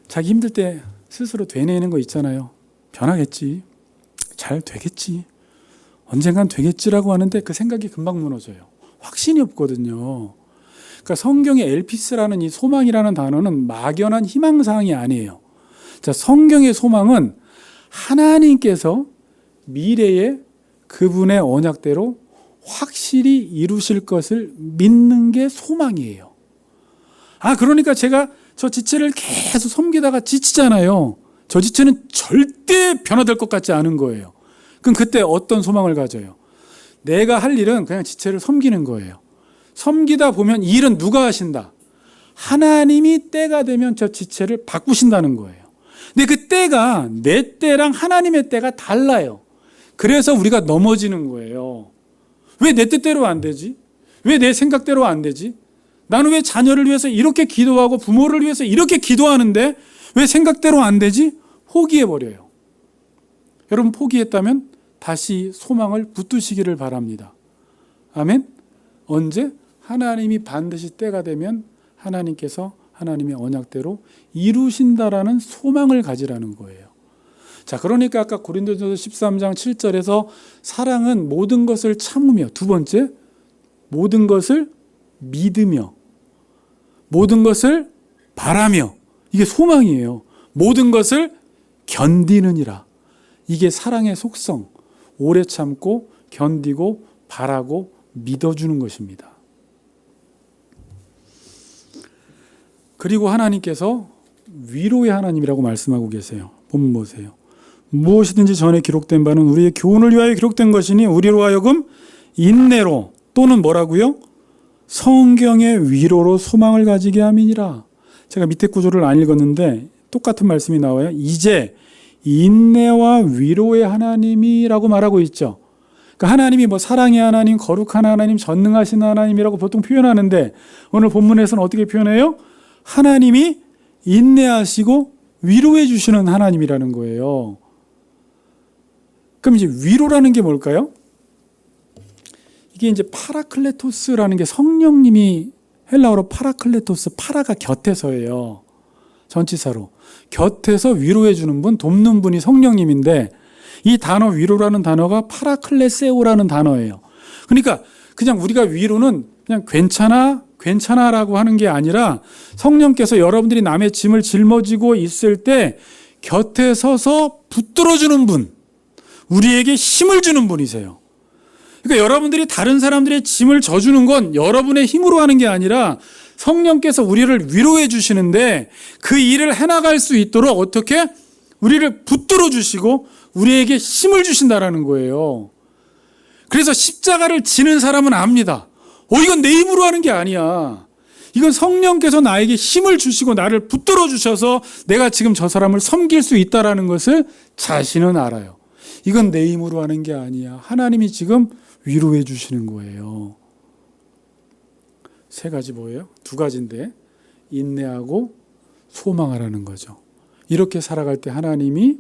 자기 힘들 때 스스로 되뇌이는 거 있잖아요. 변하겠지, 잘 되겠지, 언젠간 되겠지라고 하는데 그 생각이 금방 무너져요. 확신이 없거든요. 그러니까 성경의 엘피스라는 이 소망이라는 단어는 막연한 희망사항이 아니에요. 자, 성경의 소망은 하나님께서 미래에 그분의 언약대로 확실히 이루실 것을 믿는 게 소망이에요. 그러니까 제가 저 지체를 계속 섬기다가 지치잖아요. 저 지체는 절대 변화될 것 같지 않은 거예요. 그럼 그때 어떤 소망을 가져요? 내가 할 일은 그냥 지체를 섬기는 거예요. 섬기다 보면 이 일은 누가 하신다? 하나님이 때가 되면 저 지체를 바꾸신다는 거예요. 근데 그 때가 내 때랑 하나님의 때가 달라요. 그래서 우리가 넘어지는 거예요. 왜 내 뜻대로 안 되지? 왜 내 생각대로 안 되지? 나는 왜 자녀를 위해서 이렇게 기도하고 부모를 위해서 이렇게 기도하는데 왜 생각대로 안 되지? 포기해버려요. 여러분, 포기했다면 다시 소망을 붙드시기를 바랍니다. 아멘? 언제? 하나님이 반드시 때가 되면 하나님께서 하나님의 언약대로 이루신다라는 소망을 가지라는 거예요. 자, 그러니까 아까 고린도전서 13장 7절에서 사랑은 모든 것을 참으며, 두 번째, 모든 것을 믿으며, 모든 것을 바라며, 이게 소망이에요. 모든 것을 견디느니라. 이게 사랑의 속성, 오래 참고 견디고 바라고 믿어주는 것입니다. 그리고 하나님께서 위로의 하나님이라고 말씀하고 계세요. 본문 보세요. 무엇이든지 전에 기록된 바는 우리의 교훈을 위하여 기록된 것이니 우리로 하여금 인내로 또는 뭐라고요? 성경의 위로로 소망을 가지게 함이니라. 제가 밑에 구조를 안 읽었는데 똑같은 말씀이 나와요. 이제 인내와 위로의 하나님이라고 말하고 있죠. 그러니까 하나님이 뭐 사랑의 하나님, 거룩한 하나님, 전능하신 하나님이라고 보통 표현하는데 오늘 본문에서는 어떻게 표현해요? 하나님이 인내하시고 위로해 주시는 하나님이라는 거예요. 그럼 이제 위로라는 게 뭘까요? 이게 이제 파라클레토스라는 게 성령님이 헬라어로 파라클레토스, 파라가 곁에서예요. 전치사로. 곁에서 위로해 주는 분, 돕는 분이 성령님인데 이 단어 위로라는 단어가 파라클레세오라는 단어예요. 그러니까 그냥 우리가 위로는 그냥 괜찮아라고 하는 게 아니라 성령께서 여러분들이 남의 짐을 짊어지고 있을 때 곁에 서서 붙들어주는 분, 우리에게 힘을 주는 분이세요. 그러니까 여러분들이 다른 사람들의 짐을 져주는 건 여러분의 힘으로 하는 게 아니라 성령께서 우리를 위로해 주시는데 그 일을 해나갈 수 있도록 어떻게? 우리를 붙들어 주시고 우리에게 힘을 주신다라는 거예요. 그래서 십자가를 지는 사람은 압니다. 이건 내 힘으로 하는 게 아니야. 이건 성령께서 나에게 힘을 주시고 나를 붙들어 주셔서 내가 지금 저 사람을 섬길 수 있다라는 것을 자신은 알아요. 이건 내 힘으로 하는 게 아니야. 하나님이 지금 위로해 주시는 거예요. 세 가지 뭐예요? 두 가지인데 인내하고 소망하라는 거죠. 이렇게 살아갈 때 하나님이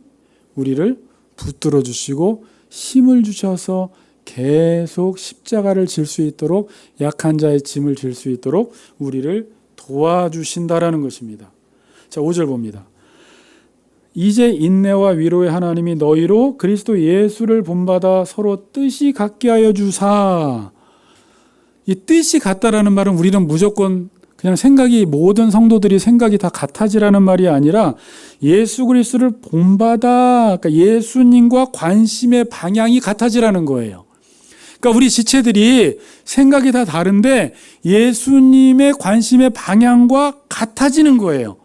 우리를 붙들어 주시고 힘을 주셔서 계속 십자가를 질 수 있도록, 약한 자의 짐을 질 수 있도록 우리를 도와주신다라는 것입니다. 자, 5절 봅니다. 이제 인내와 위로의 하나님이 너희로 그리스도 예수를 본받아 서로 뜻이 같게 하여 주사. 이 뜻이 같다라는 말은 우리는 무조건 그냥 생각이, 모든 성도들이 생각이 다 같아지라는 말이 아니라 예수 그리스도를 본받아, 그러니까 예수님과 관심의 방향이 같아지라는 거예요. 그러니까 우리 지체들이 생각이 다 다른데 예수님의 관심의 방향과 같아지는 거예요.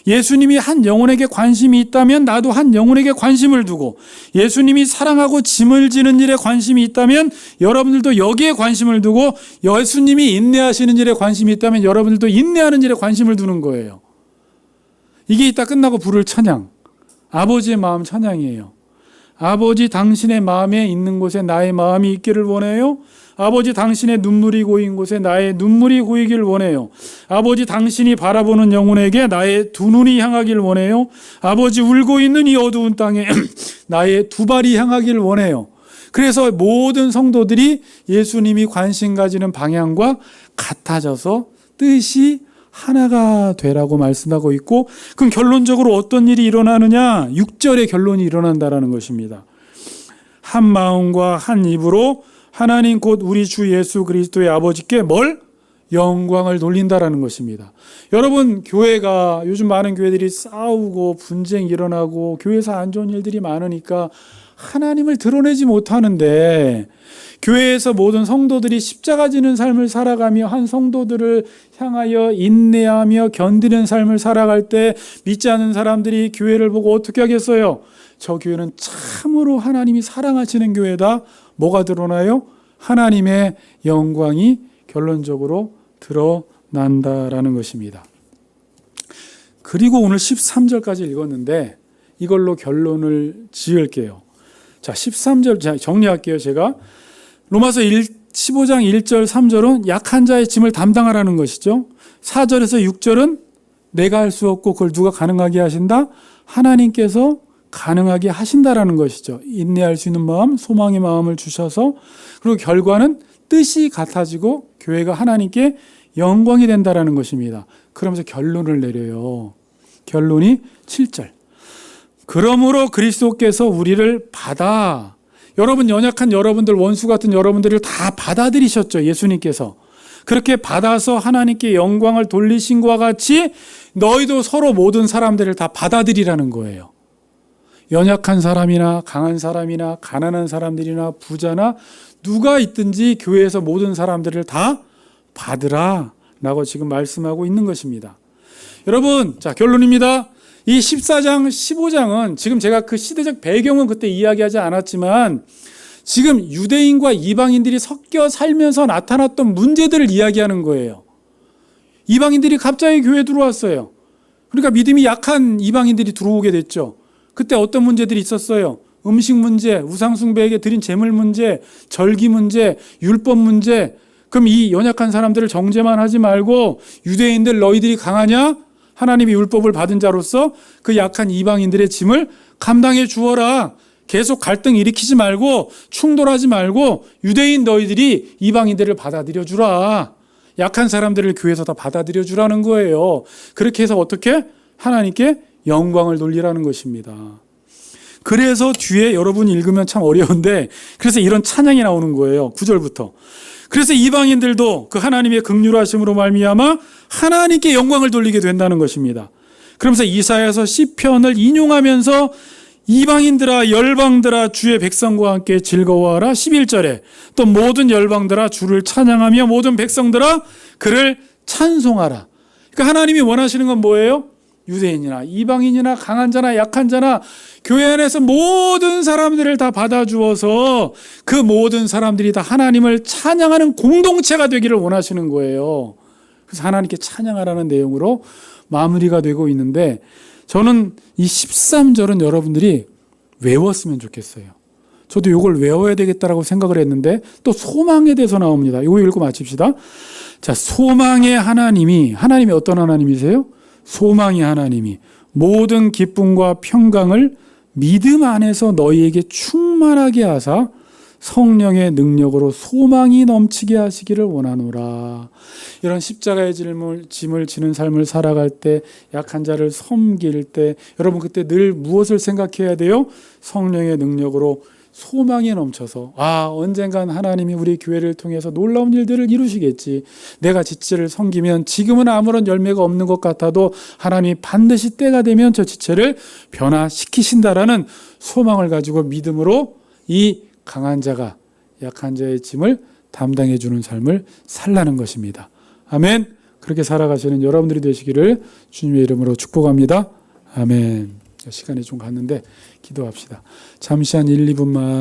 예수님이 한 영혼에게 관심이 있다면 나도 한 영혼에게 관심을 두고, 예수님이 사랑하고 짐을 지는 일에 관심이 있다면 여러분들도 여기에 관심을 두고, 예수님이 인내하시는 일에 관심이 있다면 여러분들도 인내하는 일에 관심을 두는 거예요. 이게 이따 끝나고 부를 찬양, 아버지의 마음 찬양이에요. 아버지, 당신의 마음에 있는 곳에 나의 마음이 있기를 원해요. 아버지, 당신의 눈물이 고인 곳에 나의 눈물이 고이길 원해요. 아버지, 당신이 바라보는 영혼에게 나의 두 눈이 향하길 원해요. 아버지, 울고 있는 이 어두운 땅에 나의 두 발이 향하길 원해요. 그래서 모든 성도들이 예수님이 관심 가지는 방향과 같아져서 뜻이 하나가 되라고 말씀하고 있고, 그럼 결론적으로 어떤 일이 일어나느냐? 6절의 결론이 일어난다라는 것입니다. 한 마음과 한 입으로 하나님 곧 우리 주 예수 그리스도의 아버지께 영광을 돌린다라는 것입니다. 여러분, 교회가 요즘 많은 교회들이 싸우고 분쟁이 일어나고 교회에서 안 좋은 일들이 많으니까 하나님을 드러내지 못하는데, 교회에서 모든 성도들이 십자가 지는 삶을 살아가며 한 성도들을 향하여 인내하며 견디는 삶을 살아갈 때 믿지 않는 사람들이 교회를 보고 어떻게 하겠어요? 저 교회는 참으로 하나님이 사랑하시는 교회다. 뭐가 드러나요? 하나님의 영광이 결론적으로 드러난다라는 것입니다. 그리고 오늘 13절까지 읽었는데 이걸로 결론을 지을게요. 자, 13절 정리할게요. 제가 로마서 15장 1절 3절은 약한 자의 짐을 담당하라는 것이죠. 4절에서 6절은 내가 할 수 없고 그걸 누가 가능하게 하신다? 하나님께서 가능하게 하신다라는 것이죠. 인내할 수 있는 마음, 소망의 마음을 주셔서, 그리고 결과는 뜻이 같아지고 교회가 하나님께 영광이 된다라는 것입니다. 그러면서 결론을 내려요. 결론이 7절. 그러므로 그리스도께서 우리를 받아, 여러분, 연약한 여러분들, 원수 같은 여러분들을 다 받아들이셨죠. 예수님께서. 그렇게 받아서 하나님께 영광을 돌리신 것과 같이 너희도 서로 모든 사람들을 다 받아들이라는 거예요. 연약한 사람이나 강한 사람이나 가난한 사람들이나 부자나 누가 있든지 교회에서 모든 사람들을 다 받으라 라고 지금 말씀하고 있는 것입니다. 여러분, 자, 결론입니다. 이 14장, 15장은 지금 제가 그 시대적 배경은 그때 이야기하지 않았지만 지금 유대인과 이방인들이 섞여 살면서 나타났던 문제들을 이야기하는 거예요. 이방인들이 갑자기 교회에 들어왔어요. 그러니까 믿음이 약한 이방인들이 들어오게 됐죠. 그때 어떤 문제들이 있었어요? 음식 문제, 우상숭배에게 드린 제물 문제, 절기 문제, 율법 문제. 그럼 이 연약한 사람들을 정죄만 하지 말고 유대인들 너희들이 강하냐? 하나님이 율법을 받은 자로서 그 약한 이방인들의 짐을 감당해 주어라. 계속 갈등 일으키지 말고 충돌하지 말고 유대인 너희들이 이방인들을 받아들여 주라. 약한 사람들을 교회에서 다 받아들여 주라는 거예요. 그렇게 해서 어떻게? 하나님께 영광을 돌리라는 것입니다. 그래서 뒤에 여러분이 읽으면 참 어려운데 그래서 이런 찬양이 나오는 거예요. 9절부터. 그래서 이방인들도 그 하나님의 긍휼하심으로 말미암아 하나님께 영광을 돌리게 된다는 것입니다. 그러면서 이사야서 시편을 인용하면서 이방인들아 열방들아 주의 백성과 함께 즐거워하라. 11절에 또 모든 열방들아 주를 찬양하며 모든 백성들아 그를 찬송하라. 그러니까 하나님이 원하시는 건 뭐예요? 유대인이나 이방인이나 강한 자나 약한 자나 교회 안에서 모든 사람들을 다 받아주어서 그 모든 사람들이 다 하나님을 찬양하는 공동체가 되기를 원하시는 거예요. 그래서 하나님께 찬양하라는 내용으로 마무리가 되고 있는데 저는 이 13절은 여러분들이 외웠으면 좋겠어요. 저도 이걸 외워야 되겠다라고 생각을 했는데 또 소망에 대해서 나옵니다. 이거 읽고 마칩시다. 자, 소망의 하나님이 어떤 하나님이세요? 소망의 하나님이 모든 기쁨과 평강을 믿음 안에서 너희에게 충만하게 하사 성령의 능력으로 소망이 넘치게 하시기를 원하노라. 이런 십자가의 짐을 지는 삶을 살아갈 때, 약한 자를 섬길 때 여러분 그때 늘 무엇을 생각해야 돼요? 성령의 능력으로 소망이 넘쳐서 언젠간 하나님이 우리 교회를 통해서 놀라운 일들을 이루시겠지. 내가 지체를 섬기면 지금은 아무런 열매가 없는 것 같아도 하나님이 반드시 때가 되면 저 지체를 변화시키신다라는 소망을 가지고 믿음으로 이 강한 자가 약한 자의 짐을 담당해 주는 삶을 살라는 것입니다. 아멘. 그렇게 살아가시는 여러분들이 되시기를 주님의 이름으로 축복합니다. 아멘. 시간이 좀 갔는데 기도합시다. 잠시 한 1, 2분만